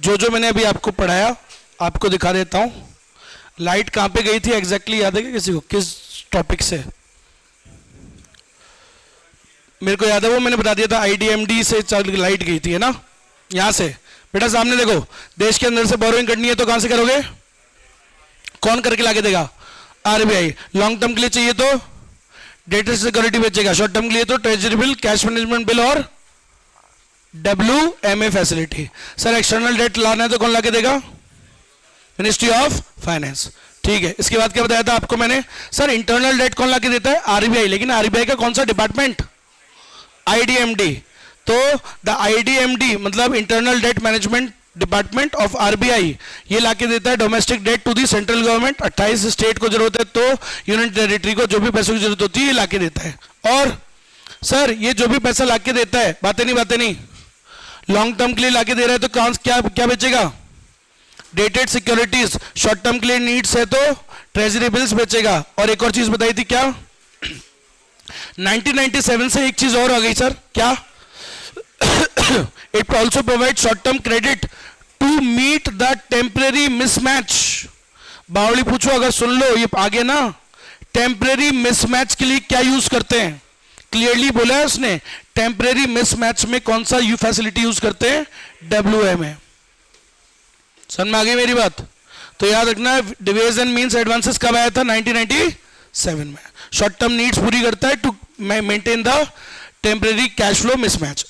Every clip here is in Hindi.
जो जो मैंने अभी आपको पढ़ाया आपको दिखा देता हूँ। लाइट कहाँ पे गई थी एग्जैक्टली याद है क्या किसी को, किस टॉपिक से? मेरे को याद है वो मैंने बता दिया था, आईडीएमडी से लाइट गई थी, है ना? यहाँ से बेटा सामने देखो, देश के अंदर से बोरोइंग करनी है तो कहाँ से करोगे? कौन करके लाके देगा? आरबीआई। लॉन्ग टर्म के लिए चाहिए तो डेटा सिक्योरिटी बेचेगा, शॉर्ट टर्म के लिए तो treasury bill, cash management bill और WMA facility. Sir external debt लाना है तो कौन लाके देगा? Ministry of finance. ठीक है, इसके बाद क्या बताया था आपको मैंने? सर इंटरनल डेट कौन लाके देता है? आरबीआई। लेकिन आरबीआई का कौन सा डिपार्टमेंट? आईडीएमडी। तो द आईडीएमडी मतलब internal debt management department of RBI, ये लाके देता है domestic debt to the central government. 28 state को जरूरत है तो यूनियन टेरिटरी को जो भी पैसों की जरूरत होती है ये लाके देता है। और सर ये जो भी पैसा लाके देता है, बातें नहीं, लॉन्ग टर्म के लिए लाके दे रहा है तो कौन क्या बेचेगा? Dated securities. शॉर्ट टर्म के लिए नीड्स है तो ट्रेजरी बिल्स बेचेगा। और एक और चीज बताई थी क्या? 1997 से एक चीज और आ गई सर, क्या? It also provide short term credit to meet the temporary mismatch. बावली पूछो अगर सुन लो ये आगे ना, टेम्परेरी मिसमैच के लिए क्या यूज करते हैं? क्लियरली बोला है उसने, टेम्परेरी मिसमैच में कौन सा यू फैसिलिटी यूज करते हैं? WMA। समझ में आ गई मेरी बात? तो याद रखना, डिवीजन मींस एडवांसेस कब आया था? 1997 में। शॉर्ट टर्म नीड्स पूरी करता है to maintain the temporary cash flow mismatch.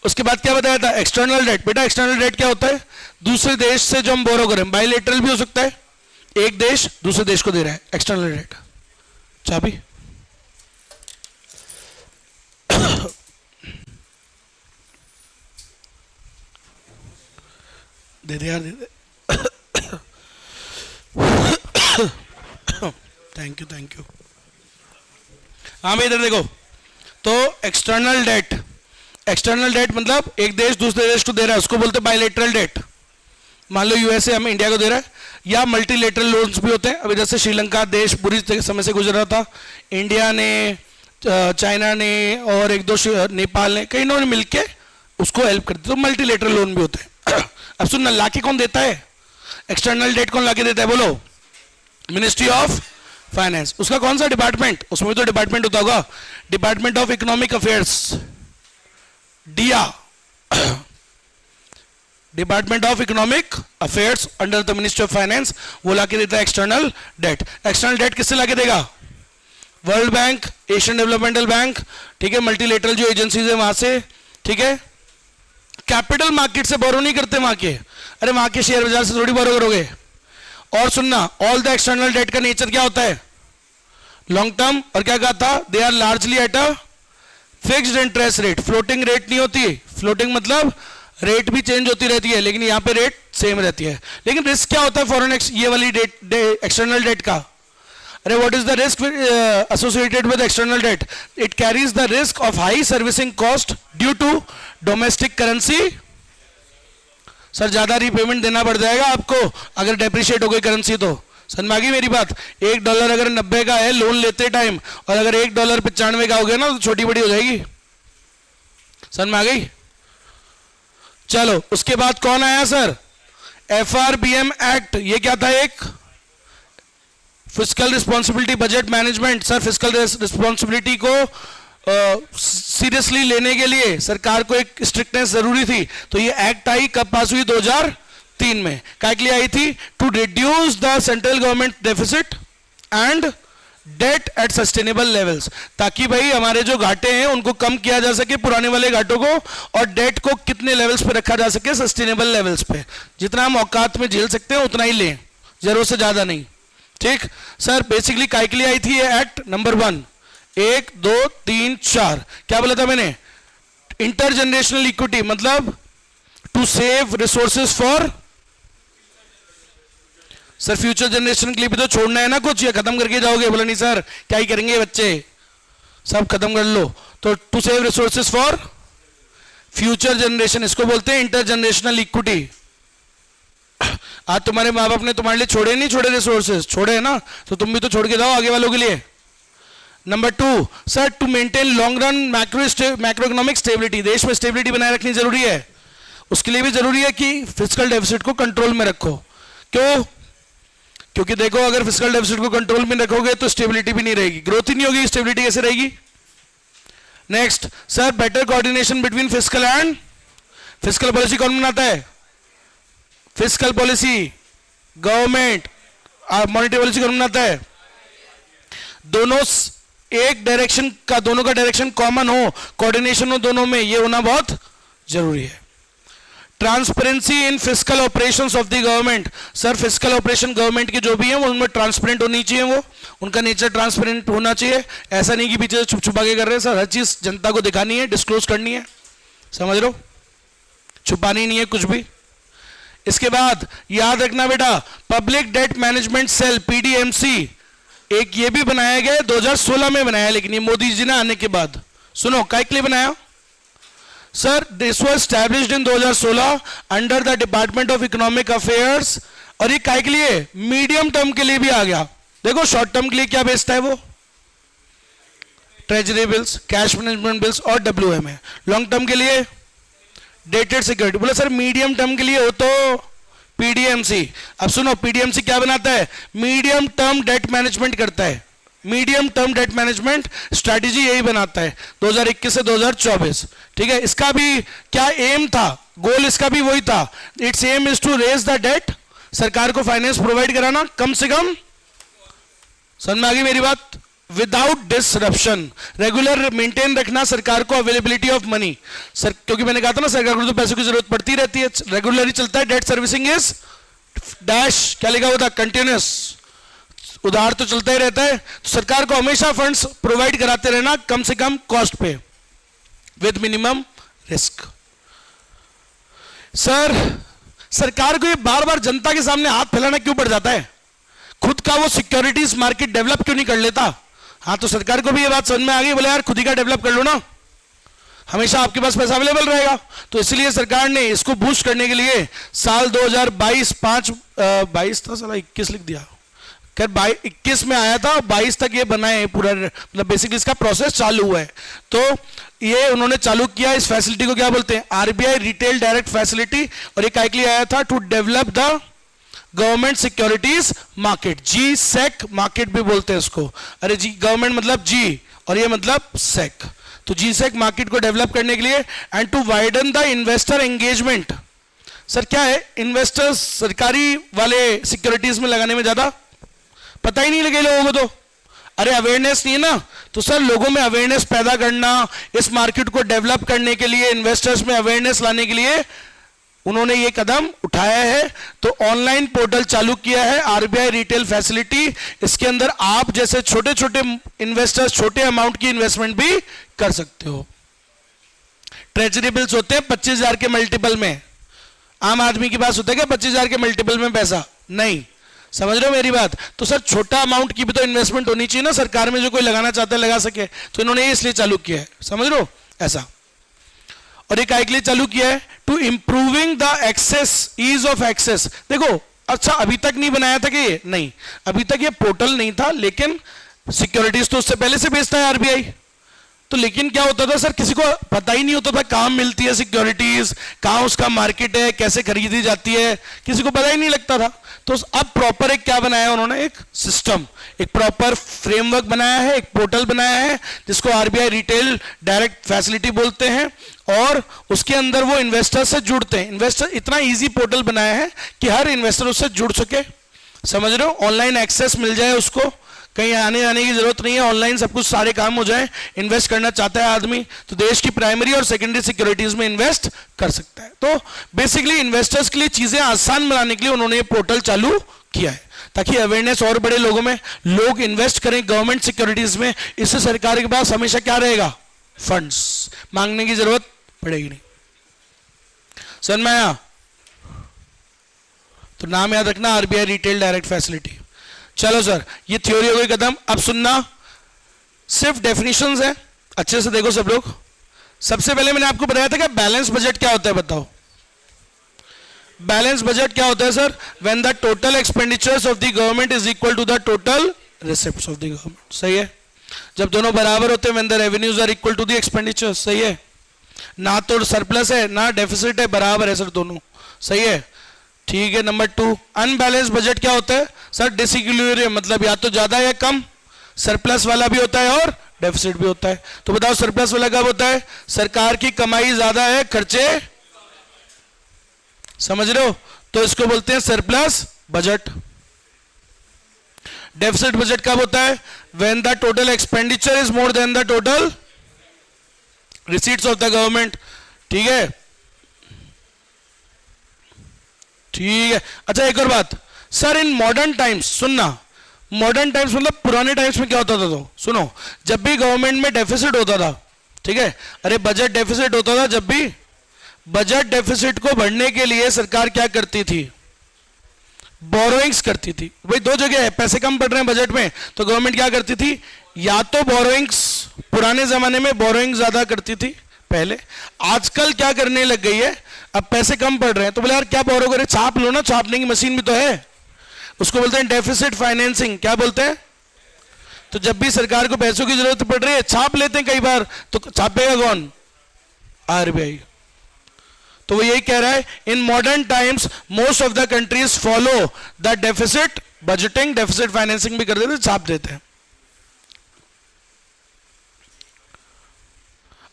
उसके बाद क्या बताया था? External debt. बेटा एक्सटर्नल डेट क्या होता है? दूसरे देश से जो हम बोरो करें, बायलैटरल भी हो सकता है, एक देश दूसरे देश को दे रहा है, एक्सटर्नल डेट। चाबी दे दे यार, दे दे। Thank you. हाँ भाई इधर देखो, तो एक्सटर्नल डेट मतलब एक देश दूसरे देश को दे रहा है, उसको बोलते हैं बायलैटरल डेट। मान लो यूएसए हमें इंडिया को दे रहा है, या मल्टीलेटरल लोन्स भी होते हैं। अभी जैसे श्रीलंका देश बुरी समय से गुजर रहा था, इंडिया ने, चाइना ने और एक दो नेपाल ने, कई इन्होंने मिलके उसको हेल्प करते, तो मल्टीलेटरल लोन भी होते हैं। अब सुनना, लाके कौन देता है? एक्सटर्नल डेट कौन लाके देता है बोलो? Ministry of finance. उसका कौन सा डिपार्टमेंट? उसमें भी तो डिपार्टमेंट होता होगा, डिपार्टमेंट ऑफ इकोनॉमिक अफेयर्स, डिया, department of economic affairs under the ministry of finance. वो लाके देता है एक्सटर्नल डेट। एक्सटर्नल डेट किससे लाके देगा? World bank, Asian developmental bank, ठीक है, मल्टीलेटरल जो एजेंसीज है वहां से, ठीक है। कैपिटल मार्केट से बोरो नहीं करते वहां के, अरे वहां के शेयर बाजार से थोड़ी बोरो करोगे। और सुनना, ऑल द एक्सटर्नल डेट का नेचर क्या होता है? Long term. और क्या कहा था? They are largely at a fixed interest rate. Floating rate नहीं होती। फ्लोटिंग मतलब रेट भी चेंज होती रहती है, लेकिन यहां पे रेट सेम रहती है। लेकिन रिस्क क्या होता है फॉरेन ये वाली डेट, एक्सटर्नल डेट का? अरे what is the risk associated with external debt? It carries the risk of high servicing cost due to domestic currency. Sir ज्यादा रीपेमेंट देना पड़ जाएगा आपको अगर डेप्रिशिएट हो गई करेंसी तो। समझ में आ गई मेरी बात? $1 अगर 90 का है लोन लेते टाइम, और अगर $1 95 का हो गया ना तो छोटी बड़ी हो जाएगी। समझ में आ गई? चलो उसके बाद कौन आया सर? FRBM act. ये क्या था? एक fiscal responsibility budget management. Sir fiscal responsibility को सीरियसली लेने के लिए सरकार को एक स्ट्रिक्टनेस जरूरी थी, तो ये एक्ट आई। कब पास हुई? 2003 में। क्या के लिए आई थी? To reduce the central government deficit and debt at sustainable levels, ताकि भाई हमारे जो घाटे हैं उनको कम किया जा सके, पुराने वाले घाटों को, और डेट को कितने लेवल्स पे रखा जा सके? सस्टेनेबल लेवल्स पे। जितना हम औकात में झेल सकते हैं उतना ही लें, जरूरत से ज्यादा नहीं। ठीक सर, बेसिकली काय के लिए आई थी ये एक्ट? नंबर 1, 1 2 3 4 क्या बोला था मैंने? इंटरजनरेशनल इक्विटी, मतलब to save resources for, sir future generation के लिए भी तो छोड़ना है ना कुछ, या खत्म करके जाओगे? बोला नहीं सर, क्या ही करेंगे बच्चे, सब खत्म कर लो। तो to save resources for future generation, इसको बोलते हैं इंटरजनरेशनल इक्विटी। आज तुम्हारे माँ बाप ने तुम्हारे लिए छोड़े नहीं छोड़े रिसोर्सेज? छोड़े है ना, तो तुम भी तो छोड़ के जाओ आगे वालों के लिए। Number 2 sir, to maintain long run macro economic stability, देश में स्टेबिलिटी बनाए रखनी जरूरी है। उसके लिए भी जरूरी है कि फिजिकल डेफिसिट को कंट्रोल में रखो। क्यों? क्योंकि देखो अगर फिजिकल डेफिसिट को कंट्रोल में रखोगे तो स्टेबिलिटी भी नहीं रहेगी, ग्रोथ ही नहीं होगी, स्टेबिलिटी कैसे रहेगी? Next sir, better coordination between physical and physical policy कौन बनाता है? Physical policy government, monetary policy कौन बनाता है? दोनों एक डायरेक्शन का, दोनों का डायरेक्शन कॉमन हो, कोऑर्डिनेशन हो दोनों में, ये होना बहुत जरूरी है। Transparency in physical operations of the government. Sir physical operation government के जो भी है वो उनमें ट्रांसपेरेंट होनी चाहिए, वो उनका नेचर ट्रांसपेरेंट होना चाहिए। ऐसा नहीं कि पीछे छुप छुपा के कर रहे हैं सर, हर चीज जनता को दिखानी है, डिस्क्लोज करनी है, समझ रहे हो, छुपानी नहीं है कुछ भी। इसके बाद याद रखना बेटा, public debt management cell PDMC, एक ये भी बनाया गया 2016 में बनाया, लेकिन ये मोदी जी ने आने के बाद। सुनो काय के लिए बनाया? Sir this was established in 2016 under the department of economic affairs, और ये काय के लिए? मीडियम टर्म के लिए भी आ गया। देखो शॉर्ट टर्म के लिए क्या बेचता है वो? Treasury bills, cash management bills और WM है। लॉन्ग टर्म के लिए डेटेड सिक्योरिटी। बोले सर मीडियम टर्म के लिए हो तो पीडीएमसी। अब सुनो पीडीएमसी क्या बनाता है? मीडियम टर्म डेट मैनेजमेंट करता है, medium term debt management strategy यही बनाता है 2021 से 2024। ठीक है, इसका भी क्या एम था, गोल इसका भी वही था, its aim is to raise the debt, सरकार को फाइनेंस प्रोवाइड कराना कम से कम, समझ में आ गई मेरी बात, विदाउट डिसरप्शन, रेगुलर मेंटेन रखना सरकार को अवेलेबिलिटी ऑफ मनी। सर क्योंकि मैंने कहा था ना सरकार को तो पैसों की जरूरत पड़ती रहती है, रेगुलरली चलता है। डेट सर्विसिंग इज डैश, क्या लिखा हुआ था? कंटिन्यूस, उधार तो चलता ही रहता है, तो सरकार को हमेशा फंड्स प्रोवाइड कराते रहना कम से कम कॉस्ट पे, विद मिनिमम रिस्क। सर सरकार को ये बार बार जनता के सामने हाथ फैलाना क्यों पड़ जाता है? खुद का वो सिक्योरिटीज मार्केट डेवलप क्यों नहीं कर लेता? हाँ तो सरकार को भी ये बात समझ में आ गई, बोले यार खुद ही का डेवलप कर लो ना, हमेशा आपके पास पैसा अवेलेबल रहेगा। तो इसलिए सरकार ने इसको बूस्ट करने के लिए साल 2022 22 था, साला 21 लिख दिया, खैर 21 में आया था, 22 तक ये बना है पूरा, मतलब बेसिकली इसका प्रोसेस चालू हुआ है। तो ये उन्होंने चालू किया, इस फैसिलिटी को क्या बोलते हैं? आरबीआई रिटेल डायरेक्ट फैसिलिटी, और ये काय के लिए आया था? To develop the government securities market, G sec market भी बोलते हैं इसको। अरे जी गवर्नमेंट मतलब जी और ये मतलब सेक, तो जी सेक मार्केट को डेवलप करने के लिए, and to widen the investor engagement. Sir क्या है? इन्वेस्टर्स सरकारी वाले सिक्योरिटीज में लगाने में ज्यादा पता ही नहीं लगे लोगों को, तो अरे अवेयरनेस नहीं है ना, तो सर लोगों में अवेयरनेस पैदा करना, इस मार्केट को डेवलप करने के लिए, इन्वेस्टर्स में अवेयरनेस लाने के लिए उन्होंने ये कदम उठाया है। तो ऑनलाइन पोर्टल चालू किया है आरबीआई रिटेल फैसिलिटी, इसके अंदर आप जैसे छोटे छोटे इन्वेस्टर्स छोटे अमाउंट की इन्वेस्टमेंट भी कर सकते हो। ट्रेजरी बिल्स होते हैं 25,000 के मल्टीपल में, आम आदमी के पास होता है क्या 25,000 के मल्टीपल में पैसा? नहीं, समझ रहे हो मेरी बात? तो सर छोटा अमाउंट की भी तो इन्वेस्टमेंट होनी चाहिए ना, सरकार में जो कोई लगाना चाहता है लगा सके, तो इन्होंने ये इसलिए चालू किया है, समझ रहे हो ऐसा। और ये काय के लिए चालू किया है? To improving the access, ease of access. देखो अच्छा अभी तक नहीं बनाया था कि ये नहीं, अभी तक ये पोर्टल नहीं था, लेकिन सिक्योरिटीज तो उससे पहले से बेचता है आरबीआई। तो लेकिन क्या होता था सर, किसी को पता ही नहीं होता था कहां मिलती है सिक्योरिटीज, कहां उसका मार्केट है, कैसे खरीदी जाती है, किसी को पता ही नहीं लगता था। तो अब प्रॉपर एक क्या बनाया उन्होंने? एक सिस्टम, एक प्रॉपर फ्रेमवर्क बनाया है, एक पोर्टल बनाया है जिसको आरबीआई रिटेल डायरेक्ट फैसिलिटी बोलते हैं, और उसके अंदर वो इन्वेस्टर से जुड़ते हैं। इन्वेस्टर इतना इजी पोर्टल बनाया है कि हर इन्वेस्टर उससे जुड़ सके, समझ रहे हो, ऑनलाइन एक्सेस मिल जाए उसको, कहीं आने जाने की जरूरत नहीं है, ऑनलाइन सब कुछ सारे काम हो जाए। इन्वेस्ट करना चाहता है आदमी तो देश की प्राइमरी और सेकेंडरी सिक्योरिटीज में इन्वेस्ट कर सकता है। तो बेसिकली इन्वेस्टर्स के लिए चीजें आसान बनाने के लिए उन्होंने ये पोर्टल चालू किया है, ताकि अवेयरनेस और बड़े लोगों में, लोग इन्वेस्ट करें गवर्नमेंट सिक्योरिटीज में। इससे सरकार के पास हमेशा क्या रहेगा? फंड्स, मांगने की जरूरत पड़ेगी नहीं। समझ में आया? तो नाम याद रखना, आरबीआई रिटेल डायरेक्ट फैसिलिटी। चलो सर ये थ्योरी हो गई खत्म। अब सुनना, सिर्फ डेफिनेशंस है, अच्छे से देखो सब लोग। सबसे पहले मैंने आपको बताया था कि बैलेंस बजट क्या होता है, बताओ बैलेंस बजट क्या होता है sir? When the total expenditures of the government is equal to the total receipts of the government, सही है। जब दोनों बराबर होते हैं, when the revenues are equal to the expenditures, सही है। ना तो सरप्लस है ना डेफिसिट है, बराबर है सर दोनों, सही है। ठीक है, नंबर 2, अनबैलेंस बजट क्या होता है सर? डिसइक्विलिब्रियम, मतलब या तो ज्यादा या कम, सरप्लस वाला भी होता है और डेफिसिट भी होता है। तो बताओ सरप्लस वाला कब होता है? सरकार की कमाई ज्यादा है, खर्चे, समझ रहे हो, तो इसको बोलते हैं सरप्लस बजट। डेफिसिट बजट कब होता है? When the total expenditure is more than the total receipts of the government. ठीक है, ठीक है। अच्छा एक और बात सर, इन मॉडर्न टाइम्स, सुनना, मॉडर्न टाइम्स मतलब पुराने टाइम्स में क्या होता था? तो सुनो, जब भी गवर्नमेंट में डेफिसिट होता था, ठीक है, अरे बजट डेफिसिट होता था, जब भी बजट डेफिसिट को भरने के लिए सरकार क्या करती थी? बोरोइंग्स करती थी। भाई दो जगह है, पैसे कम पड़ रहे हैं बजट में, तो गवर्नमेंट क्या करती थी? या तो बोरोइंग्स, पुराने जमाने में बोरोइंग ज्यादा करती थी पहले, आजकल क्या करने लग गई है, अब पैसे कम पड़ रहे हैं तो बोले यार क्या बोरो करे, छाप लो ना, छापने की मशीन भी तो है, उसको बोलते हैं डेफिसिट फाइनेंसिंग। क्या बोलते हैं? तो जब भी सरकार को पैसों की जरूरत पड़ रही है, छाप लेते हैं कई बार, तो छापेगा कौन? आरबीआई। तो वो यही कह रहा है, in modern times most of the countries follow the deficit budgeting, deficit financing भी कर देते, छाप देते हैं।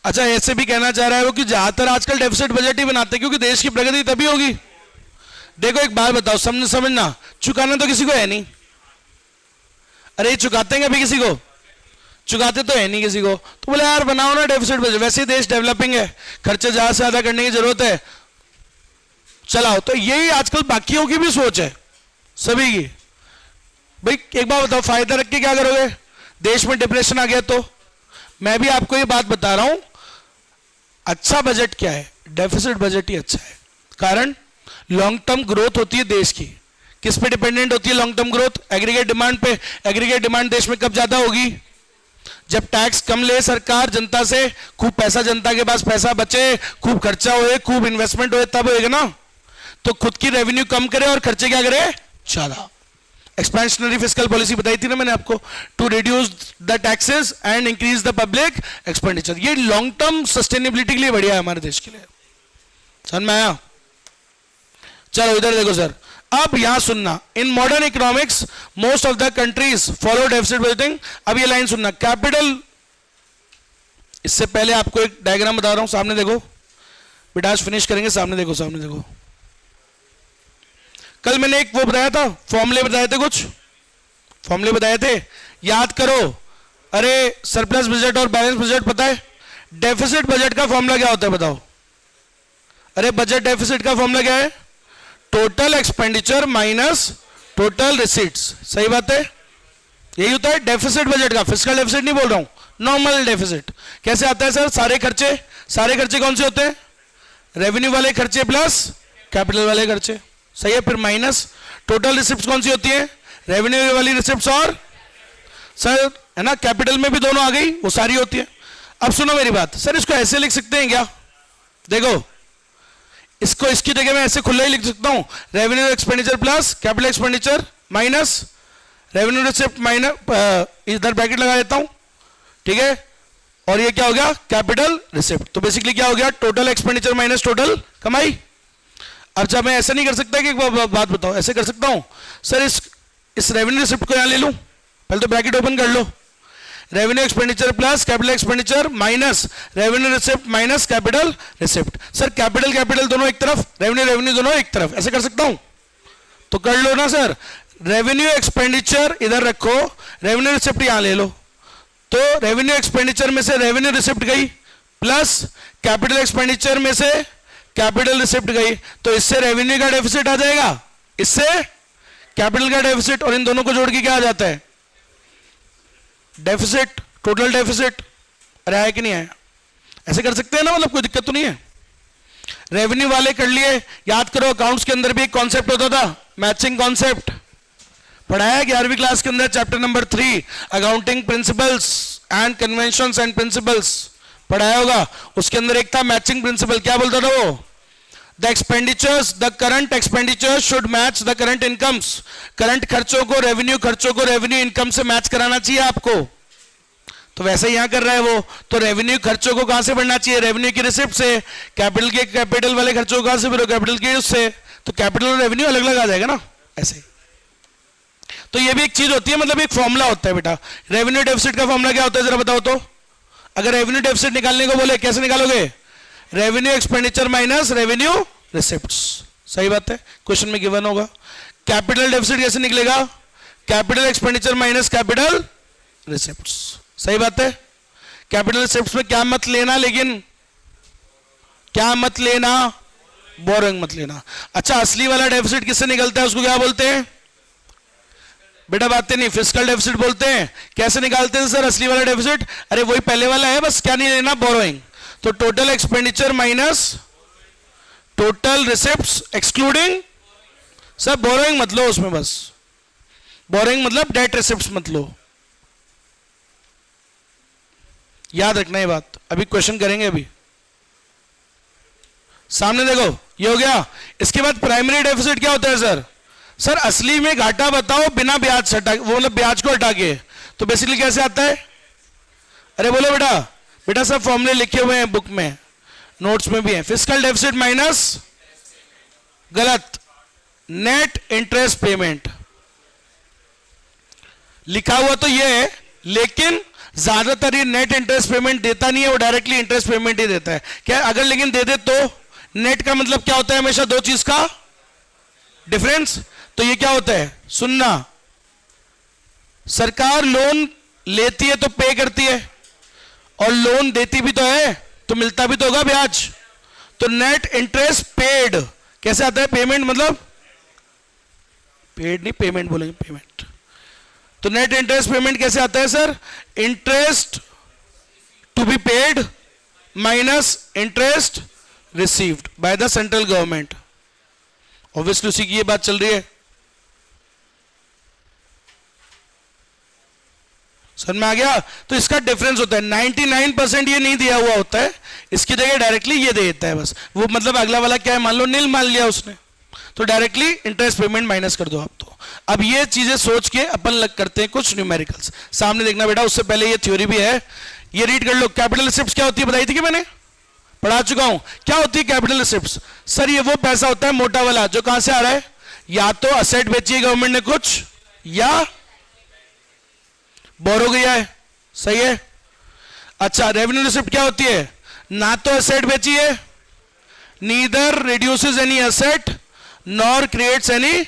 अच्छा ऐसे भी कहना चाह रहा है वो कि ज्यादातर आजकल डेफिसिट बजट ही बनाते हैं, क्योंकि देश की प्रगति तभी होगी। देखो एक बात बताओ, समझना, चुकाना तो किसी को है नहीं, अरे चुकाते हैं कभी किसी को? चुकाते तो है नहीं किसी को, तो बोले यार बनाओ ना डेफिसिट बजट, वैसे ही देश डेवलपिंग है, खर्चे ज्यादा से ज्यादा करने की जरूरत है, चलाओ। तो यही आजकल बाकियों की भी सोच है, सभी की। भाई एक बात बताओ, फायदा रख के क्या करोगे? देश में डिप्रेशन आ गया तो? मैं भी आपको ये बात बता रहा हूं, अच्छा बजट क्या है? डेफिसिट बजट ही अच्छा है। कारण लॉन्ग टर्म ग्रोथ होती है देश की, किस पे डिपेंडेंट होती है long term growth? Aggregate demand पे। एग्रीगेट डिमांड देश में कब ज्यादा होगी? जब टैक्स कम ले सरकार जनता से, खूब पैसा जनता के पास पैसा बचे, खूब खर्चा होए, खूब इन्वेस्टमेंट होए, तब होएगा ना। तो खुद की रेवेन्यू कम करे और खर्चे क्या करे? ज्यादा। एक्सपेंशनरी फिस्कल पॉलिसी बताई थी ना मैंने आपको, to reduce the taxes and increase the public expenditure. ये लॉन्ग टर्म सस्टेनेबिलिटी के लिए बढ़िया है हमारे देश के लिए, समझ में आया? चलो इधर देखो सर, अब यहां सुनना, in modern economics most of the countries follow deficit budgeting. अब ये लाइन सुनना, कैपिटल, इससे पहले आपको एक डायग्राम बता रहा हूं, सामने देखो बेटा, आज फिनिश करेंगे, सामने देखो, सामने देखो। कल मैंने एक वो बताया था, फॉर्मूले बताए थे, कुछ फॉर्मूले बताए थे, याद करो। अरे सरप्लस बजट और बैलेंस बजट पता है? डेफिसिट बजट का फॉर्मूला क्या होता है बताओ? अरे बजट डेफिसिट का फॉर्मूला क्या है? Total expenditure minus total receipts. सही बात है, यही होता है डेफिसिट बजट का। फिस्कल डेफिसिट नहीं बोल रहा हूं, नॉर्मल डेफिसिट। कैसे आता है सर? सारे खर्चे कौन से होते हैं? रेवेन्यू वाले खर्चे प्लस कैपिटल वाले खर्चे, सही है। फिर माइनस टोटल रिसिप्ट कौन सी होती है? रेवेन्यू वाली रिसिप्ट और सर है ना, कैपिटल में भी दोनों आ गई, वो सारी होती है। अब सुनो मेरी बात, सर इसको ऐसे लिख सकते हैं क्या? देखो इसको इसकी जगह मैं ऐसे खुला ही लिख सकता हूं, revenue expenditure plus capital expenditure minus revenue receipt minus, इधर ब्रैकेट लगा देता हूं, ठीक है। और ये क्या हो गया? Capital receipt. तो बेसिकली क्या हो गया? टोटल एक्सपेंडिचर माइनस टोटल कमाई। अब जब मैं ऐसा नहीं कर सकता कि एक बात बताओ, ऐसे कर सकता हूं सर, इस रेवेन्यू रिसिप्ट को यहां ले लूं, पहले तो ब्रैकेट ओपन कर लो, revenue expenditure plus capital expenditure minus revenue receipt minus capital receipt. Sir capital दोनों एक तरफ, रेवेन्यू दोनों एक तरफ, ऐसे कर सकता हूं? तो कर लो ना सर। रेवेन्यू एक्सपेंडिचर इधर रखो, रेवेन्यू रिसिप्ट यहां ले लो, तो रेवेन्यू एक्सपेंडिचर में से रेवेन्यू रिसिप्ट गई प्लस कैपिटल एक्सपेंडिचर में से कैपिटल रिसिप्ट गई, तो इससे रेवेन्यू का डेफिसिट आ जाएगा, इससे कैपिटल का डेफिसिट, और इन दोनों को जोड़ के क्या आ जाता है? Deficit, total deficit. अरे आया कि नहीं आया? ऐसे कर सकते हैं ना, मतलब कोई दिक्कत तो नहीं है। रेवेन्यू वाले कर लिए। याद करो अकाउंट्स के अंदर भी एक कॉन्सेप्ट होता था, मैचिंग कॉन्सेप्ट, पढ़ाया 11वीं क्लास के अंदर, chapter number 3 accounting principles and conventions and principles पढ़ाया होगा। उसके अंदर एक था मैचिंग प्रिंसिपल। क्या बोलता था वो? The expenditures, the current expenditures should match the current incomes. Current खर्चों को रेवेन्यू इनकम से मैच कराना चाहिए आपको, तो वैसे ही यहां कर रहा है वो। तो रेवेन्यू खर्चों को कहां से बढ़ना चाहिए? रेवेन्यू की रिसिप्ट से। कैपिटल के कैपिटल वाले खर्चों को कहां से भरो? कैपिटल के उससे। तो कैपिटल और रेवेन्यू अलग अलग आ जाएगा ना, ऐसे। तो ये भी एक चीज होती है, मतलब एक फॉर्मूला होता है बेटा। रेवेन्यू डेफिसिट का फॉर्मूला क्या होता है जरा बताओ तो? अगर रेवेन्यू डेफिसिट निकालने को बोले कैसे निकालोगे? Revenue expenditure minus revenue receipts. सही बात है, क्वेश्चन में गिवन होगा। कैपिटल डेफिसिट कैसे निकलेगा? Capital expenditure minus capital receipts. सही बात है। कैपिटल रिसिप्ट्स में क्या मत लेना, लेकिन क्या मत लेना? बोरोइंग मत लेना। अच्छा, असली वाला डेफिसिट किससे निकलता है, उसको क्या बोलते हैं बेटा? बातें नहीं, फिस्कल डेफिसिट बोलते हैं। कैसे निकालते हैं सर असली वाला डेफिसिट? अरे वही पहले वाला है, बस क्या नहीं लेना? बोरोइंग। तो total expenditure minus total receipts excluding, sir borrowing मत लो उसमें, बस बोरोइंग मतलब डेट रिसिप्ट्स मत लो। याद रखना ये बात, अभी क्वेश्चन करेंगे। अभी सामने देखो, ये हो गया। इसके बाद प्राइमरी डेफिसिट क्या होता है सर? सर असली में घाटा बताओ बिना ब्याज हटा, वो मतलब ब्याज को हटा के। तो बेसिकली कैसे आता है? अरे बोलो बेटा। बेटा सब फॉर्मूले लिखे हुए हैं बुक में, नोट्स में भी है। फिस्कल डेफिसिट माइनस, गलत, नेट इंटरेस्ट पेमेंट। लिखा हुआ तो ये है, लेकिन ज्यादातर ये नेट इंटरेस्ट पेमेंट देता नहीं है, वो डायरेक्टली इंटरेस्ट पेमेंट ही देता है। क्या अगर लेकिन दे दे तो नेट का मतलब क्या होता है? हमेशा दो चीज का डिफरेंस। तो ये क्या होता है? सुनना, सरकार लोन लेती है तो पे करती है, और लोन देती भी तो है तो मिलता भी तो होगा ब्याज। तो नेट इंटरेस्ट पेड कैसे आता है? पेमेंट मतलब पेड नहीं, पेमेंट बोलेंगे, पेमेंट। तो नेट इंटरेस्ट पेमेंट कैसे आता है sir? Interest to be paid minus interest received by the central government. Obviously उसी की ये बात चल रही है। समझ में आ गया? तो इसका डिफरेंस होता है। 99% ये नहीं दिया हुआ होता है, इसकी जगह डायरेक्टली ये दे देता है बस। वो मतलब अगला वाला क्या है, मान लो नील मान लिया उसने, तो डायरेक्टली इंटरेस्ट पेमेंट माइनस कर दो आप। तो अब ये चीजें सोच के अपन लग करते हैं कुछ न्यूमेरिकल्स। सामने देखना बेटा, उससे पहले ये थ्योरी भी है, ये रीड कर लो। कैपिटल रिसिप्ट्स क्या होती है बताई थी कि मैंने? पढ़ा चुका हूं। क्या होती है कैपिटल रिसिप्ट्स? सर ये वो पैसा होता है मोटा वाला, जो कहां से आ रहा है? या तो असेट बेची है गवर्नमेंट ने कुछ, या बोरो गया है। सही है। अच्छा, रेवेन्यू रिसिप्ट क्या होती है? ना तो असेट बेची है, neither reduces any asset nor creates any.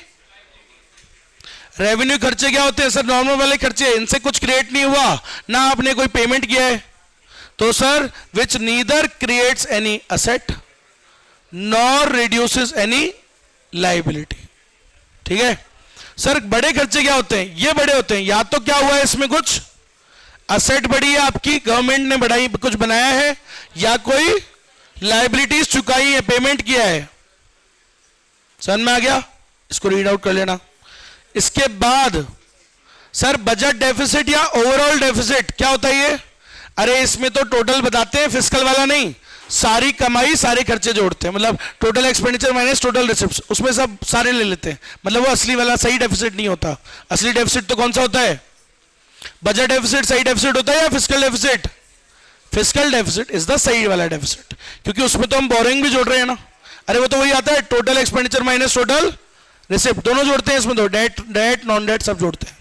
Revenue खर्चे क्या होते हैं सर? नॉर्मल वाले खर्चे, इनसे कुछ क्रिएट नहीं हुआ, ना आपने कोई पेमेंट किया है। तो sir which neither creates any asset nor reduces any liability. ठीक है सर। बड़े खर्चे क्या होते हैं? ये बड़े होते हैं, या तो क्या हुआ है इसमें कुछ असेट बढ़ी है आपकी, गवर्नमेंट ने बढ़ाई, कुछ बनाया है, या कोई लाइबिलिटीज चुकाई है, पेमेंट किया है। समझ में आ गया? इसको रीड आउट कर लेना। इसके बाद सर बजट डेफिसिट या ओवरऑल डेफिसिट क्या होता है ये? अरे इसमें तो टोटल बताते हैं, फिस्कल वाला नहीं। सारी कमाई सारे खर्चे जोड़ते हैं, मतलब total expenditure minus total receipts, उसमें सब सारे ले लेते हैं। मतलब वो असली वाला सही डेफिसिट नहीं होता। असली डेफिसिट तो कौन सा होता है? बजट डेफिसिट सही डेफिसिट होता है या fiscal deficit? Fiscal deficit is the सही वाला डेफिसिट, क्योंकि उसमें तो हम बोरिंग भी जोड़ रहे हैं ना। अरे वो तो वही आता है, total expenditure minus total receipt, दोनों जोड़ते हैं इसमें तो, डेट नॉन डेट सब जोड़ते हैं।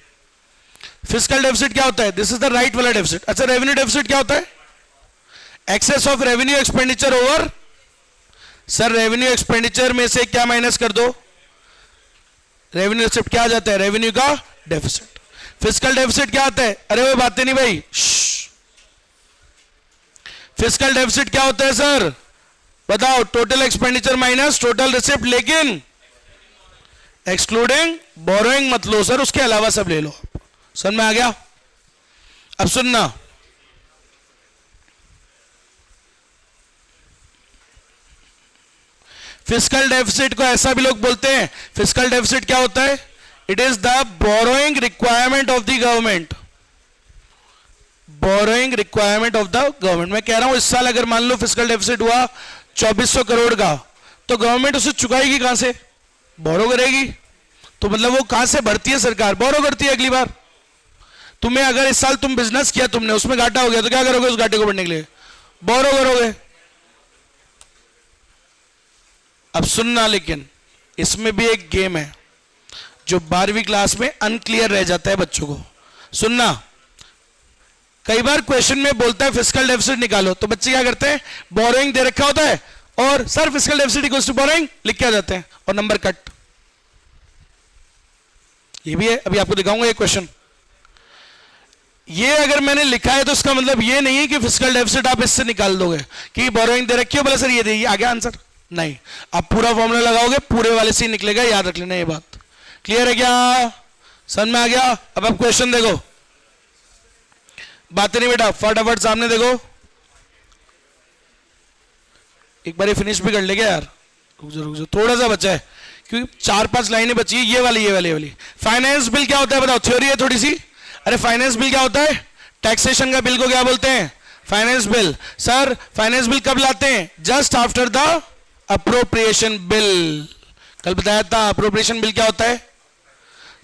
फिस्कल डेफिसिट क्या होता है? दिस इज द राइट वाला डेफिसिट। अच्छा, रेवेन्यू डेफिसिट क्या होता है? Excess of revenue expenditure over. Sir revenue expenditure में से क्या माइनस कर दो? रेवेन्यू रिसिप्ट क्या आ जाता है? रेवेन्यू का डेफिसिट। फिस्कल डेफिसिट क्या आता है? अरे वो बातें नहीं भाई, फिस्कल डेफिसिट क्या होता है सर? बताओ। Total expenditure minus total receipt, लेकिन एक्सक्लूडिंग बोरोइंग मत लो सर, उसके अलावा सब ले लो। समझ में आ गया? अब सुनना, फिस्कल डेफिसिट को ऐसा भी लोग बोलते हैं। फिस्कल डेफिसिट क्या होता है? It is the borrowing requirement of the government. Borrowing requirement of the government. मैं कह रहा हूं इस साल अगर मान लो फिस्कल डेफिसिट हुआ 2400 करोड़ का, तो गवर्नमेंट उसे चुकाएगी कहां से? बोरो करेगी। तो मतलब वो कहां से भरती है? सरकार बोरो करती है अगली बार। तुम्हें अगर इस साल तुम बिजनेस किया तुमने, उसमें घाटा हो गया तो क्या करोगे? उस घाटे को भरने के लिए बोरो करोगे। अब सुनना, लेकिन इसमें भी एक गेम है जो 12वीं क्लास में अनक्लियर रह जाता है बच्चों को। सुनना, कई बार क्वेश्चन में बोलता है फिस्कल डेफिसिट निकालो, तो बच्चे क्या करते हैं? बोरोइंग दे रखा होता है और sir fiscal deficit equals to borrowing लिख के आ जाते हैं और नंबर कट। ये भी है, अभी आपको दिखाऊंगा एक क्वेश्चन। ये अगर मैंने लिखा है तो इसका मतलब ये नहीं है कि फिस्कल डेफिसिट आप इससे निकाल दोगे कि बोरोइंग दे रखी हो, बोला सर ये दे, आ गया आंसर। नहीं, आप पूरा फॉर्मूला लगाओगे, पूरे वाले से निकलेगा, याद रख लेना ये बात। क्लियर है क्या? समझ में आ गया? अब आप क्वेश्चन देखो, बातें नहीं बेटा, फटाफट सामने देखो। एक बार ये फिनिश भी कर लेंगे यार, रुक जाओ, थोड़ा सा बचा है क्योंकि 4-5 लाइनें बची है। ये वाली फाइनेंस बिल क्या होता है बताओ? थ्योरी है थोड़ी सी। अरे फाइनेंस बिल क्या होता है? टैक्सेशन का बिल को क्या बोलते हैं? Finance bill. Sir finance bill कब लाते हैं? Just after the appropriation bill. कल बताया था अप्रोप्रिएशन बिल क्या होता है?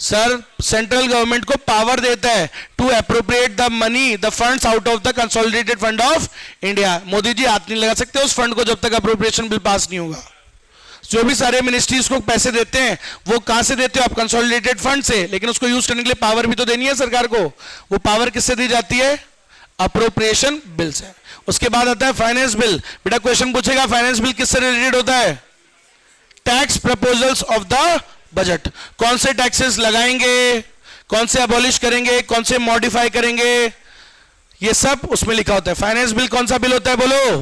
सर सेंट्रल गवर्नमेंट को पावर देता है to appropriate the money, the funds out of the consolidated fund of India. Modi ji हाथ नहीं लगा सकते उस फंड को जब तक अप्रोप्रिएशन बिल पास नहीं होगा। जो भी सारे मिनिस्ट्रीज को पैसे देते हैं वो कहां से देते हो आप? कंसोलिडेटेड फंड से, लेकिन उसको यूज करने के लिए पावर भी तो देनी है सरकार को। वो पावर किससे दी जाती है? अप्रोप्रिएशन बिल से। उसके बाद आता है फाइनेंस बिल। बेटा क्वेश्चन पूछेगा फाइनेंस बिल किससे रिलेटेड होता है? Tax proposals of the budget. कौन से टैक्सेस लगाएंगे, कौन से अबॉलिश करेंगे, कौन से मॉडिफाई करेंगे, ये सब उसमें लिखा होता है। फाइनेंस बिल कौन सा बिल होता है बोलो?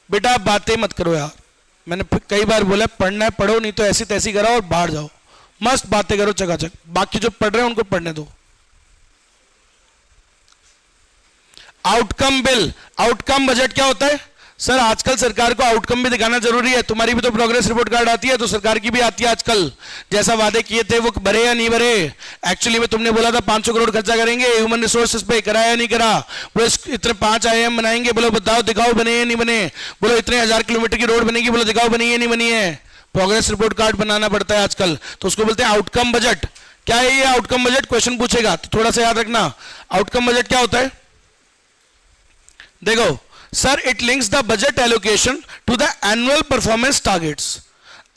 बेटा बातें मत करो यार, मैंने कई बार बोला पढ़ना है पढ़ो, नहीं तो ऐसी तैसी कराओ और बाहर जाओ। मस्त बातें करो चकाचक, बाकी जो पढ़ रहे हैं उनको पढ़ने दो। आउटकम बिल, आउटकम बजट क्या होता है? सर आजकल सरकार को आउटकम भी दिखाना जरूरी है। तुम्हारी भी तो प्रोग्रेस रिपोर्ट कार्ड आती है, तो सरकार की भी आती है आजकल। जैसा वादे किए थे वो भरे या नहीं भरे? एक्चुअली में तुमने बोला था 500 करोड़ खर्चा करेंगे ह्यूमन रिसोर्सेज पे, कराया या नहीं करा? बोलो इतने 5 IIM बनाएंगे, बोलो बताओ दिखाओ बने या नहीं बने? बोलो इतने 1000 किलोमीटर की रोड बनेगी, बोलो दिखाओ बनी या नहीं बनी है? प्रोग्रेस रिपोर्ट कार्ड बनाना पड़ता है आजकल, तो उसको बोलते हैं आउटकम बजट। क्या है ये आउटकम बजट? क्वेश्चन पूछेगा तो थोड़ा सा याद रखना। आउटकम बजट क्या होता है? देखो sir, it links the budget allocation to the annual performance targets.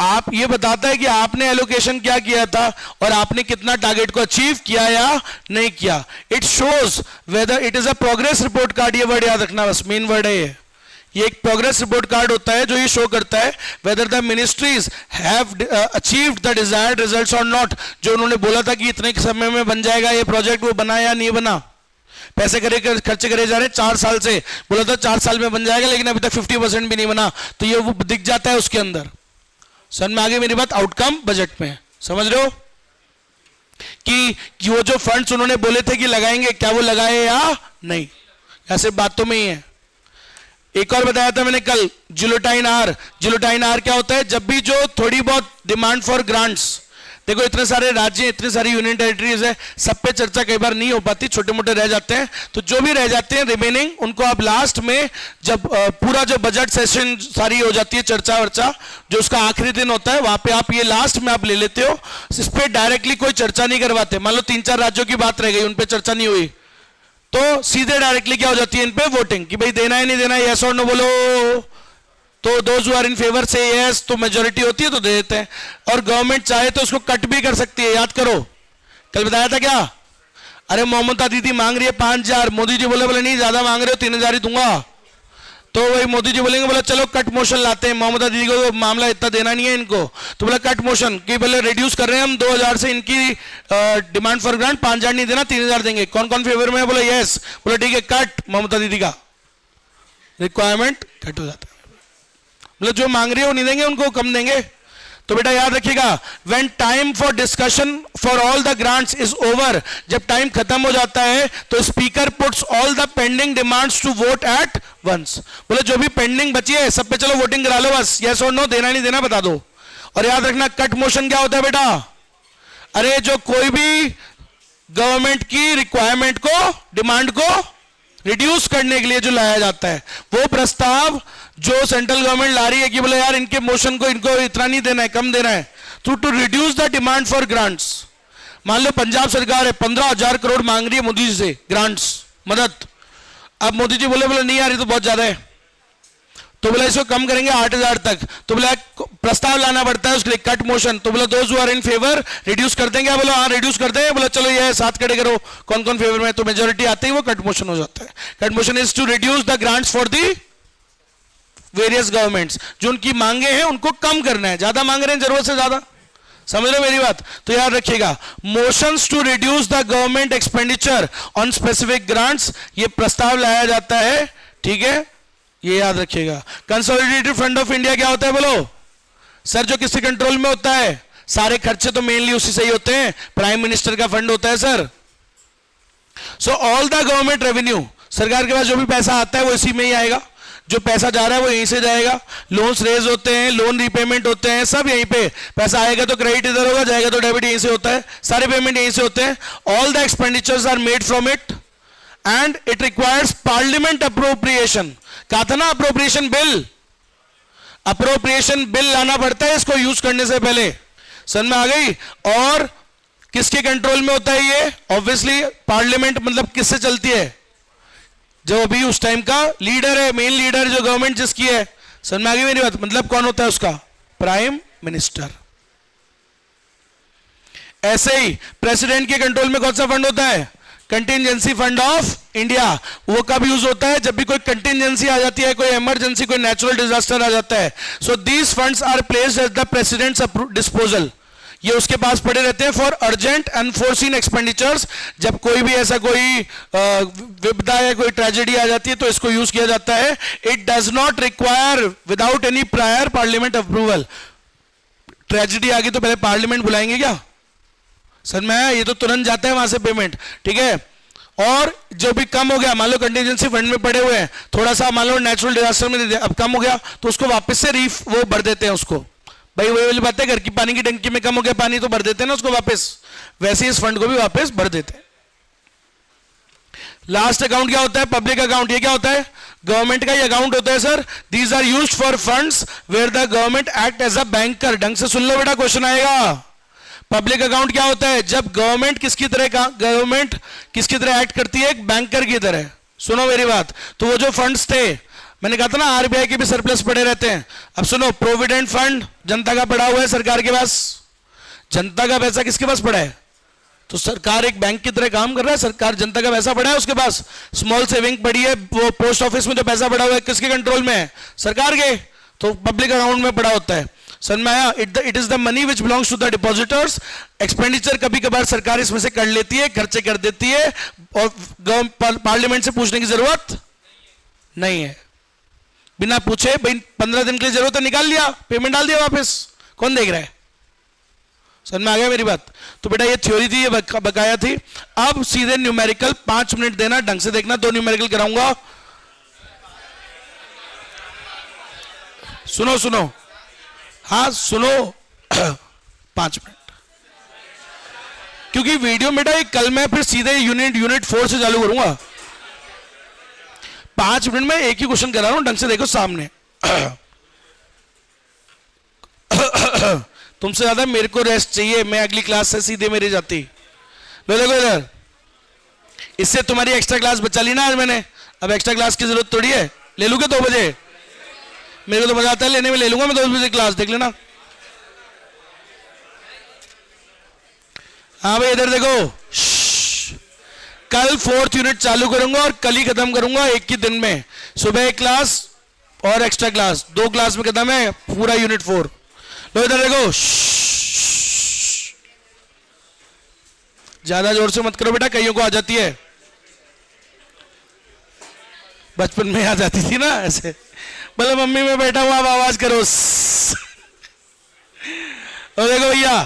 आप ये बताता है कि आपने एलोकेशन क्या किया था और आपने कितना टारगेट को अचीव किया या नहीं किया। It shows whether it is a progress report card. ये वर्ड याद रखना, बस मेन वर्ड है ये एक प्रोग्रेस रिपोर्ट कार्ड होता है जो ये शो करता है whether the ministries have achieved the desired results और नॉट। जो उन्होंने बोला था कि इतने समय में बन जाएगा ये प्रोजेक्ट, वो बना या नहीं बना। पैसे खर्चे करे जा रहे 4 साल से, बोला था 4 साल में बन जाएगा, लेकिन अभी तक 50% भी नहीं बना, तो ये वो दिख जाता है उसके अंदर। समझ में आगे मेरी बात? आउटकम बजट में समझ रहे हो कि वो जो फंड्स उन्होंने बोले थे कि लगाएंगे, क्या वो लगाए या नहीं? ऐसे बातों में ही है। एक और बताया था मैंने कल, जिलोटाइन आर। जिलोटाइन आर क्या होता है? जब भी जो थोड़ी बहुत डिमांड फॉर ग्रांट्स, देखो इतने सारे राज्य, इतने सारी यूनियन टेरिटरीज है, सब पे चर्चा कई बार नहीं हो पाती, छोटे मोटे रह जाते हैं, तो जो भी रह जाते हैं रिमेनिंग, उनको आप लास्ट में जब पूरा जो बजट सेशन सारी हो जाती है, चर्चा वर्चा, जो उसका आखिरी दिन होता है, वहां पे आप ये लास्ट में आप ले लेते हो। इस पर डायरेक्टली कोई चर्चा नहीं करवाते। मान लो 3-4 राज्यों की बात रह गई, उन पर चर्चा नहीं हुई, तो सीधे डायरेक्टली क्या हो जाती है इन पे? वोटिंग, कि भाई देना है नहीं देना, यस और नो बोलो। तो those who are in favour से यस, तो मेजोरिटी होती है तो दे देते हैं। और गवर्नमेंट चाहे तो उसको कट भी कर सकती है, याद करो कल बताया था क्या? अरे ममता दीदी मांग रही है 5000, मोदी जी बोले नहीं ज्यादा मांग रहे हो, 3000 ही दूंगा। तो वही मोदी जी बोलेंगे, बोला चलो कट मोशन लाते हैं, ममता दीदी को मामला इतना देना नहीं है इनको, तो बोला कट मोशन कि बोले रिड्यूस कर रहे हैं हम 2000 से इनकी डिमांड फॉर ग्रांट, 5000 नहीं देना 3000 देंगे। कौन कौन फेवर में है? बोले यस। बोला ठीक है कट, ममता दीदी का रिक्वायरमेंट कट हो जाता है। मतलब जो मांग रही है वो नहीं देंगे, उनको कम देंगे। तो बेटा याद रखिएगा, when time for discussion for all the grants is over, जब टाइम खत्म हो जाता है तो speaker puts all the pending demands to vote at once. बोले जो भी पेंडिंग बची है सब पे चलो वोटिंग करा लो, बस यस और नो, देना नहीं देना बता दो। और याद रखना कट मोशन क्या होता है बेटा? अरे जो कोई भी गवर्नमेंट की रिक्वायरमेंट को, डिमांड को रिड्यूस करने के लिए जो लाया जाता है, वो प्रस्ताव जो सेंट्रल गवर्नमेंट ला रही है कि बोले यार इनके मोशन को, इनको इतना नहीं देना है, कम देना है, to reduce the demand for grants. मान लो पंजाब सरकार है 15,000 करोड़ मांग रही है मोदी जी से ग्रांट्स, मदद। अब मोदी जी बोले नहीं आ रही तो बहुत ज्यादा है, तो बोला इसको कम करेंगे 8,000 तक। तो बोला प्रस्ताव लाना पड़ता है उसके लिए, कट मोशन। तो बोला those who are in favour reduce कर देंगे। बोला हाँ रिड्यूस कर देंगे। बोला चलो ये 7 खड़े करो, कौन कौन फेवर में, तो मेजोरिटी आते ही वो कट मोशन हो जाता है। Cut motion is to reduce the grants for the various governments, जो उनकी मांगे हैं उनको कम करना है, ज्यादा मांग रहे हैं जरूरत से ज्यादा, समझ रहे मेरी बात। तो याद रखिएगा, motions to reduce the government expenditure on specific grants, ये प्रस्ताव लाया जाता है, ठीक है, ये याद रखिएगा। कंसोलिडेटेड फंड ऑफ इंडिया क्या होता है बोलो सर? जो किसके कंट्रोल में होता है? सारे खर्चे तो मेनली उसी से ही होते हैं, प्राइम मिनिस्टर का फंड होता है sir. So all the government revenue, सरकार के पास जो भी पैसा आता है वो इसी में ही आएगा, जो पैसा जा रहा है वो यहीं से जाएगा। लोन्स रेज होते हैं, लोन रीपेमेंट होते हैं, सब यहीं पे। पैसा आएगा तो क्रेडिट इधर होगा, जाएगा तो डेबिट यहीं से होता है, सारे पेमेंट यहीं से होते हैं। All the expenditures are made from it and it requires parliament appropriation. कहा था ना अप्रोप्रिएशन बिल, अप्रोप्रिएशन बिल लाना पड़ता है इसको यूज करने से पहले, समझ में आ गई। और किसके कंट्रोल में होता है ये? ऑब्वियसली पार्लियामेंट, मतलब किससे चलती है? जो अभी उस टाइम का लीडर है, मेन लीडर जो गवर्नमेंट जिसकी है, समझ में आ गई मेरी बात? मतलब कौन होता है उसका? Prime minister. ऐसे ही प्रेसिडेंट के कंट्रोल में कौन सा फंड होता है? Contingency fund of India. वो कब यूज होता है? जब भी कोई कंटिजेंसी आ जाती है, कोई इमरजेंसी, कोई नेचुरल डिजास्टर आ जाता है। So these funds are placed at the president's disposal. ये उसके पास पड़े रहते हैं फॉर अर्जेंट अनफोर्सीन एक्सपेंडिचर्स। जब कोई भी ऐसा कोई विपदा या कोई ट्रेजेडी आ जाती है तो इसको यूज किया जाता है। It does not require without any prior parliament approval. Tragedy आ गई तो पहले पार्लियामेंट बुलाएंगे क्या? सर मैं ये तो तुरंत जाता है वहां से पेमेंट, ठीक है। और जो भी कम हो गया, मान लो कंटीजेंसी फंड में पड़े हुए हैं, थोड़ा सा मान लो नेचुरल डिजास्टर में दे दिया, अब कम हो गया तो उसको वापस से वो भर देते हैं उसको। भाई वही वाली बात है, घर की पानी की टंकी में कम हो गया पानी तो भर देते हैं ना उसको वापस, वैसे ही इस फंड को भी वापस भर देते हैं। लास्ट अकाउंट क्या होता है? Public account. ये क्या होता है? गवर्नमेंट का ही अकाउंट होता है sir. These are used for funds where the government act as a banker. ढंग से सुन लो बेटा, क्वेश्चन आएगा। पब्लिक अकाउंट क्या होता है? जब गवर्नमेंट किसकी तरह एक्ट करती है? एक बैंकर की तरह। सुनो मेरी बात। तो वो जो फंड्स थे, मैंने कहा था ना आरबीआई के भी सरप्लस पड़े रहते हैं। अब सुनो, प्रोविडेंट फंड जनता का पड़ा हुआ है सरकार के पास। जनता का पैसा किसके पास पड़ा है? तो सरकार एक बैंक की तरह काम कर रहा है, सरकार जनता का पैसा पड़ा है उसके पास। स्मॉल सेविंग पड़ी है, वो पोस्ट ऑफिस में जो पैसा पड़ा हुआ है किसके कंट्रोल में है? सरकार के। तो पब्लिक अकाउंट में पड़ा होता है। समझ में आया? It is the money which belongs to the depositors. Expenditure कभी कभार सरकार इसमें से कर लेती है, खर्चे कर देती है, और पार्लियामेंट से पूछने की जरूरत नहीं है। बिना पूछे भाई 15 दिन के लिए जरूरत है, निकाल लिया, पेमेंट डाल दिया वापस, कौन देख रहा है? समझ में आ गया मेरी बात? तो बेटा ये थ्योरी थी, ये बकाया थी। अब सीधे न्यूमेरिकल 5 मिनट देना, ढंग से देखना। 2 न्यूमेरिकल कराऊंगा, सुनो हाँ सुनो 5 मिनट, क्योंकि वीडियो बेटा कल मैं फिर सीधे यूनिट 4 से चालू करूंगा। 5 मिनट में एक ही क्वेश्चन करा रहा हूं, ढंग से देखो सामने। तुमसे ज्यादा मेरे को रेस्ट चाहिए, मैं अगली क्लास से सीधे मेरे जाती। लो देखो इधर, इससे तुम्हारी एक्स्ट्रा क्लास बचा ली ना आज मैंने। अब एक्स्ट्रा क्लास की जरूरत थोड़ी है, ले लूंगे 2 बजे। मेरे को तो मजा आता है लेने में, ले लूंगा मैं 2 बजे क्लास, देख लेना। हाँ भाई इधर देखो, कल 4th यूनिट चालू करूंगा और कल ही खत्म करूंगा, एक ही दिन में। सुबह एक क्लास और एक्स्ट्रा क्लास, 2 क्लास में खत्म है पूरा यूनिट 4। लो इधर देखो, ज्यादा जोर से मत करो बेटा, कईयों को आ जाती है, बचपन में आ जाती थी ना ऐसे। बोले मम्मी मैं बैठा हुआ, अब आवाज करो। और देखो भैया,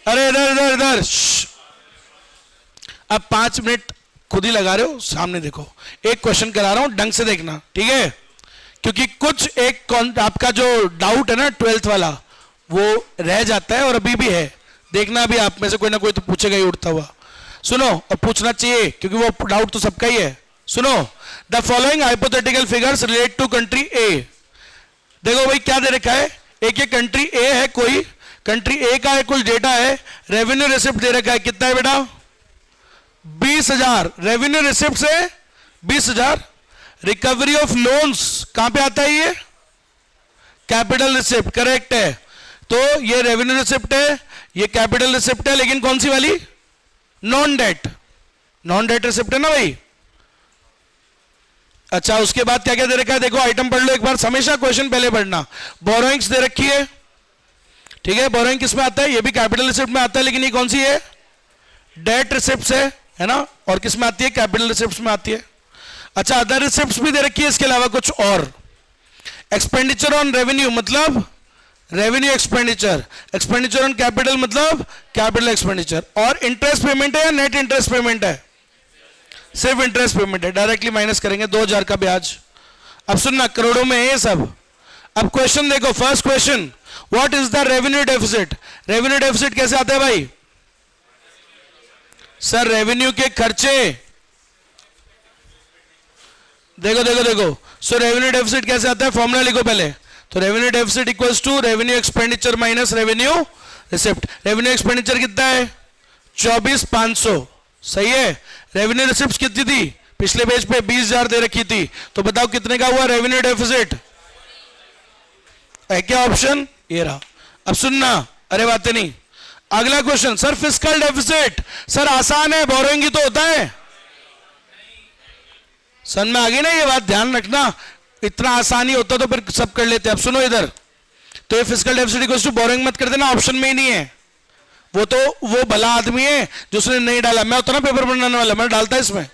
अरे इधर इधर इधर, अब 5 मिनट खुद ही लगा रहे हो, सामने देखो। एक क्वेश्चन करा रहा हूं, ढंग से देखना, ठीक है? क्योंकि कुछ एक आपका जो डाउट है ना 12th वाला, वो रह जाता है और अभी भी है। देखना अभी आप में से कोई ना कोई तो पूछेगा ही उठता हुआ। सुनो, और पूछना चाहिए क्योंकि वो डाउट तो सबका ही है। सुनो, the following hypothetical figures relate to country A. देखो भाई क्या दे रखा है, एक ये कंट्री ए है कोई, कंट्री ए का है, कुछ डेटा है, रेवेन्यू रिसिप्ट दे रखा है, कितना है बेटा 20,000, रेवेन्यू रिसिप्ट से 20,000। रिकवरी ऑफ लोन्स कहां पे आता है, ये कैपिटल रिसिप्ट, करेक्ट है। तो ये रेवेन्यू रिसिप्ट है, ये कैपिटल रिसिप्ट है, लेकिन कौन सी वाली, non debt, non debt receipt है ना भाई। अच्छा, उसके बाद क्या क्या दे रखा है, देखो आइटम पढ़ लो एक बार, हमेशा क्वेश्चन पहले पढ़ना। बोरोइंग्स दे रखी है, ठीक है, बोरोइंग किस में आता है, ये भी कैपिटल रिसिप्ट में आता है, लेकिन ये कौन सी है, डेट रिसिप्ट है ना, और किस में आती है, कैपिटल रिसिप्ट में आती है। अच्छा, अदर रिसिप्ट भी दे रखी है इसके अलावा कुछ और। एक्सपेंडिचर ऑन रेवेन्यू मतलब revenue expenditure, expenditure on capital मतलब कैपिटल एक्सपेंडिचर। और इंटरेस्ट पेमेंट है या नेट इंटरेस्ट पेमेंट है, सिर्फ इंटरेस्ट पेमेंट है, डायरेक्टली माइनस करेंगे 2,000 का ब्याज। अब सुनना, करोड़ों में है ये सब। अब क्वेश्चन देखो, first question, what is the revenue deficit. Revenue deficit कैसे आता है भाई, सर रेवेन्यू के खर्चे, देखो देखो देखो, सो रेवेन्यू डेफिसिट कैसे आता है, फॉर्मूला लिखो पहले। तो revenue deficit equals to revenue expenditure minus revenue receipt. Revenue expenditure कितना है 24,500, सही है। रेवेन्यू रिसिप्ट कितनी थी, पिछले पेज पे 20,000 दे रखी थी, तो बताओ कितने का हुआ रेवेन्यू डेफिसिट, है क्या ऑप्शन, ये रहा। अब सुनना, अरे बातें नहीं। अगला question, sir fiscal deficit, sir आसान है, बोरोइंग ही तो होता है। सन में आ गई ना ये बात, ध्यान रखना, इतना आसानी होता तो फिर सब कर लेते। अब सुनो इधर, तो ये fiscal deficit equals to borrowing मत कर देना, ऑप्शन में ही नहीं है। वो भला आदमी है जो उसने नहीं डाला, मैं होता ना पेपर बनाने वाला, मैं डालता इसमें,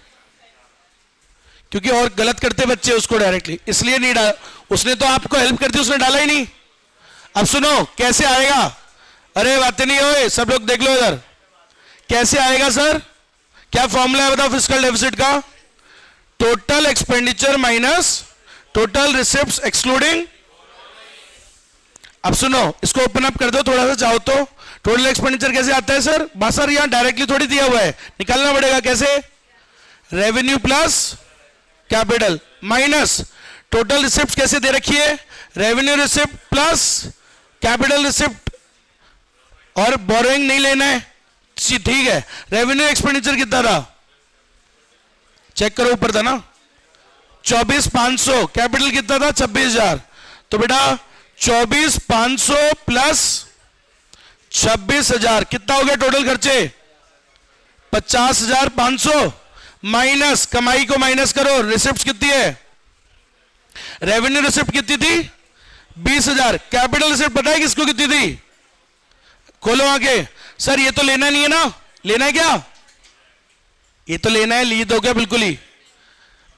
क्योंकि और गलत करते बच्चे उसको डायरेक्टली, इसलिए नहीं डाला। उसने तो आपको हेल्प कर दी, उसने डाला ही नहीं। अब सुनो कैसे आएगा, अरे बातें नहीं हो, सब लोग देख लो इधर, कैसे आएगा सर, क्या फॉर्मूला है बताओ फिस्कल डेफिसिट का, total expenditure minus total receipts excluding. अब सुनो, इसको ओपन अप कर दो थोड़ा सा चाहो तो। टोटल एक्सपेंडिचर कैसे आता है सर, बासर यहां डायरेक्टली थोड़ी दिया हुआ है, निकालना पड़ेगा कैसे, revenue plus capital minus total receipt कैसे दे रखी है, revenue receipt plus capital receipt, और बोरोइंग नहीं लेना है, ठीक है। रेवेन्यू एक्सपेंडिचर कितना था, चेक करो ऊपर था ना 24,500, कैपिटल कितना था 26,000, तो बेटा 24,500 प्लस 26,000 कितना हो गया टोटल खर्चे 50,500, माइनस कमाई को माइनस करो, रिसिप्ट कितनी है, रेवेन्यू रिसिप्ट कितनी थी 20,000, कैपिटल रिसिप्ट पता है किसको कितनी थी, खोलो आगे। सर ये तो लेना नहीं है ना, लेना है क्या, ये तो लेना है, ली दो क्या, बिल्कुल ही,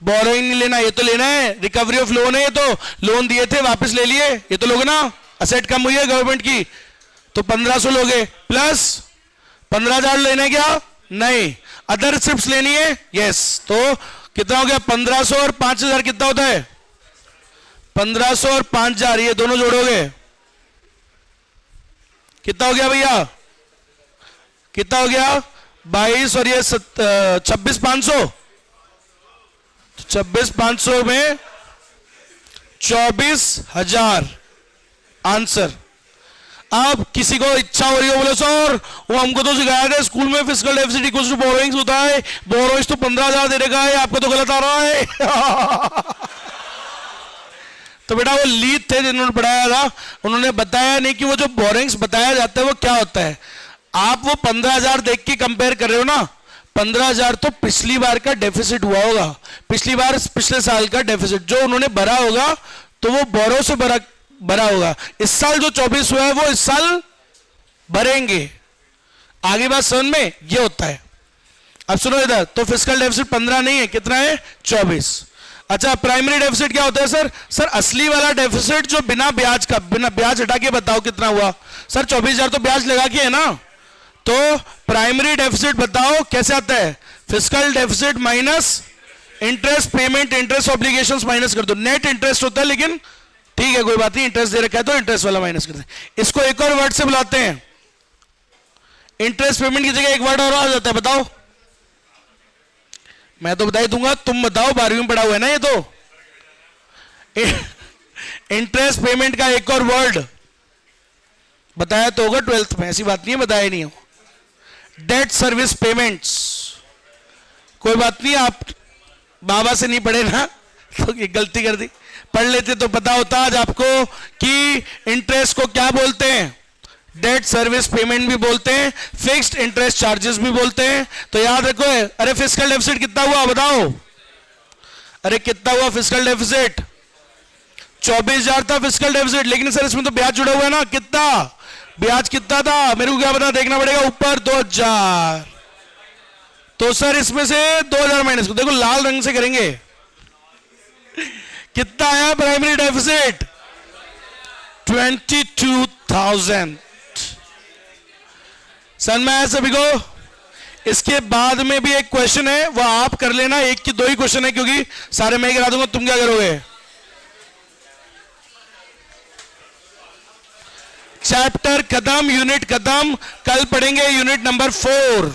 बोरोइंग नहीं लेना, ये तो लेना है, रिकवरी ऑफ लोन है, ये तो लोन दिए थे वापस ले लिए, ये तो लोगे ना, असेट कम हुई है गवर्नमेंट की, तो 1,500 लोगे, प्लस 15,000 लेना है क्या, नहीं, अदर रिसिप्ट्स लेनी है, यस, तो कितना हो गया 1,500 और 5,000 कितना होता है 1,500 और 5,000, ये दोनों जोड़ोगे कितना हो गया भैया, कितना हो गया 22 और ये 26,500, 26,500 में 24,000 आंसर। अब किसी को इच्छा हो रही हो बोले सर वो हमको तो सिखाया था स्कूल में fiscal deficit equals to borrowings होता है, बोरोइंग्स तो 15,000 दे रखा है, आपको तो गलत आ रहा है। तो बेटा वो लीड थे जिन्होंने पढ़ाया था, उन्होंने बताया नहीं कि वो जो बोरोइंग्स बताया जाता है वो क्या होता है। आप वो 15,000 देख के कंपेयर कर रहे हो ना, 15,000 तो पिछली बार का डेफिसिट हुआ होगा, पिछली बार पिछले साल का डेफिसिट जो उन्होंने भरा होगा, तो वो बोरो से भरा होगा। इस साल जो 24 हुआ है वो इस साल भरेंगे, आगे बात समझ में ये होता है। अब सुनो इधर, तो फिस्कल डेफिसिट 15 नहीं है, कितना है 24। अच्छा प्राइमरी डेफिसिट क्या होता है सर, सर असली वाला डेफिसिट जो बिना ब्याज का, बिना ब्याज हटा के बताओ कितना हुआ, सर 24,000 तो ब्याज लगा के है ना, तो प्राइमरी डेफिसिट बताओ कैसे आता है, fiscal deficit minus interest payment, interest obligations minus कर दो, नेट इंटरेस्ट होता है, लेकिन ठीक है कोई बात नहीं, इंटरेस्ट दे रखा है तो इंटरेस्ट वाला माइनस करते हैं। इसको एक और वर्ड से बुलाते हैं, इंटरेस्ट पेमेंट की जगह एक वर्ड और आ जाता है, बताओ, मैं तो बता ही दूंगा, तुम बताओ, 12वीं में पढ़ा हुआ है ना ये तो, इंटरेस्ट पेमेंट का एक और वर्ड बताया तो होगा 12th में, ऐसी बात नहीं है बताया नहीं हो। डेट सर्विस पेमेंट्स, कोई बात नहीं, आप बाबा से नहीं पढ़े ना तो ये गलती कर दी, पढ़ लेते तो पता होता आज आपको कि इंटरेस्ट को क्या बोलते हैं, डेट सर्विस पेमेंट भी बोलते हैं, फिक्स्ड इंटरेस्ट चार्जेस भी बोलते हैं। तो याद रखो। अरे फिस्कल डेफिसिट कितना हुआ बताओ, अरे कितना हुआ फिस्कल डेफिसिट? 24,000 था फिस्कल डेफिसिट, लेकिन सर इसमें तो ब्याज जुड़ा हुआ है ना, कितना ब्याज कितना था मेरे को क्या पता, देखना पड़ेगा। ऊपर 2,000, तो सर इसमें से 2,000 माइनस को देखो लाल रंग से करेंगे, कितना आया प्राइमरी डेफिसिट? 22,000। समझ में आया सभी को? इसके बाद में भी एक क्वेश्चन है, वो आप कर लेना, एक की दो ही क्वेश्चन है क्योंकि सारे मैं करा दूंगा, तुम क्या करोगे? चैप्टर खत्म, यूनिट खत्म, कल पढ़ेंगे यूनिट नंबर 4।